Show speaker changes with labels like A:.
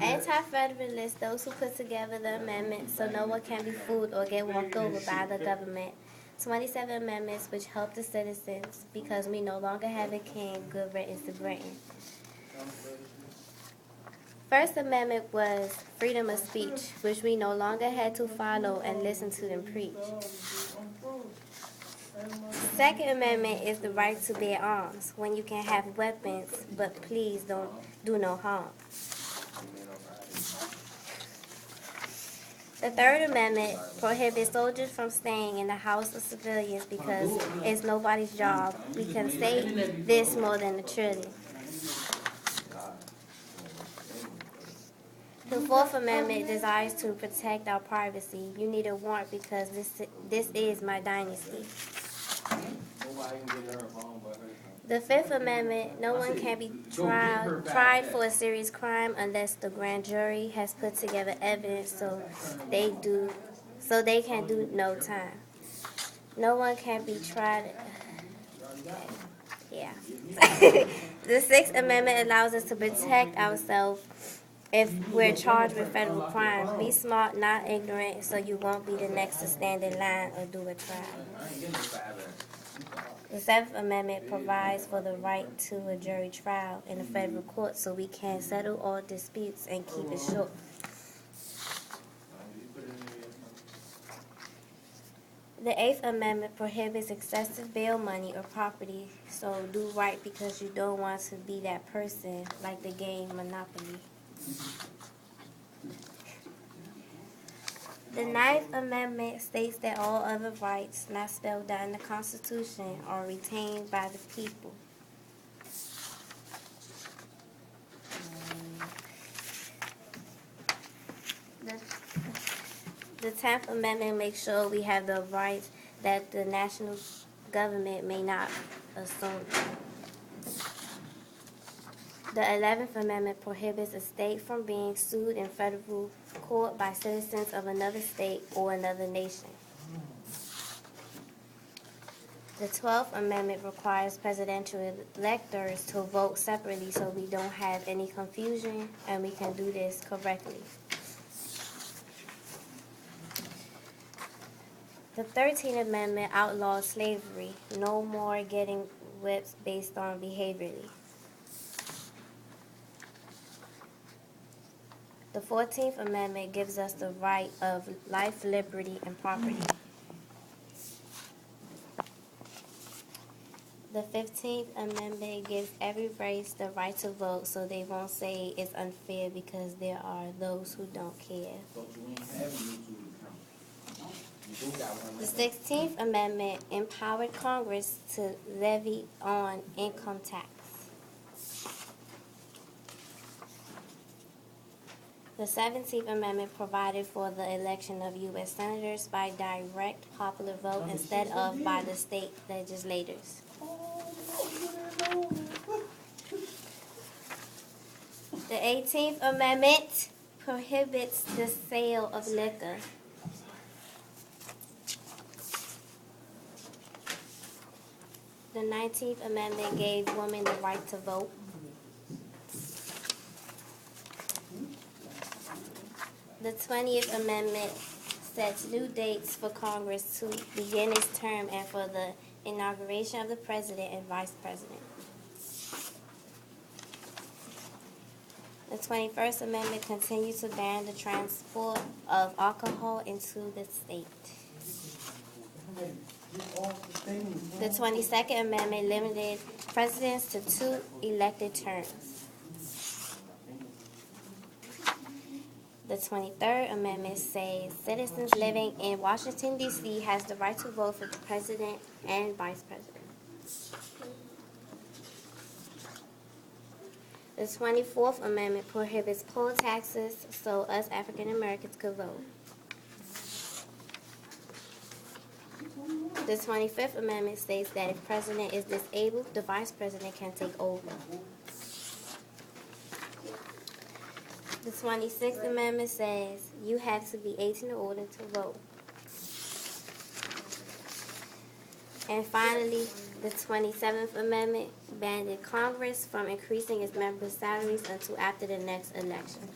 A: Anti-federalists, those who put together the amendment so no one can be fooled or get walked over by the government. 27 amendments which help the citizens because we no longer have a king. Good riddance to Britain. First Amendment was freedom of speech, which we no longer had to follow and listen to them preach. Second Amendment is the right to bear arms, when you can have weapons, but please don't do no harm. The Third Amendment prohibits soldiers from staying in the house of civilians because it's nobody's job. We can say this more than a trillion. The Fourth Amendment desires to protect our privacy. You need a warrant because this is my dynasty. The Fifth Amendment, no one can be tried for a serious crime unless the grand jury has put together evidence so they can do no time. No one can be tried. Yeah. The Sixth Amendment allows us to protect ourselves if we're charged with federal crime. Be smart, not ignorant, so you won't be the next to stand in line or do a trial. The Seventh Amendment provides for the right to a jury trial in a federal court so we can settle all disputes and keep it short. The Eighth Amendment prohibits excessive bail money or property, so do right because you don't want to be that person like the game Monopoly. The Ninth Amendment states that all other rights not spelled out in the Constitution are retained by the people. The 10th Amendment makes sure we have the rights that the national government may not assume. The 11th Amendment prohibits a state from being sued in federal court by citizens of another state or another nation. The 12th Amendment requires presidential electors to vote separately so we don't have any confusion and we can do this correctly. The 13th Amendment outlaws slavery. No more getting whips based on behaviorally. The 14th Amendment gives us the right of life, liberty, and property. The 15th Amendment gives every race the right to vote so they won't say it's unfair because there are those who don't care. The 16th Amendment empowered Congress to levy on income tax. The 17th Amendment provided for the election of U.S. senators by direct popular vote instead of by the state legislators. The 18th Amendment prohibits the sale of liquor. The 19th Amendment gave women the right to vote. The 20th Amendment sets new dates for Congress to begin its term and for the inauguration of the President and Vice President. The 21st Amendment continues to ban the transport of alcohol into the state. The 22nd Amendment limited presidents to 2 elected terms. The 23rd Amendment says citizens living in Washington, D.C. has the right to vote for the president and vice president. The 24th Amendment prohibits poll taxes so us African Americans could vote. The 25th Amendment states that if president is disabled, the vice president can take over. The 26th Amendment says you have to be 18 in order to vote. And finally, the 27th Amendment banned Congress from increasing its members' salaries until after the next election.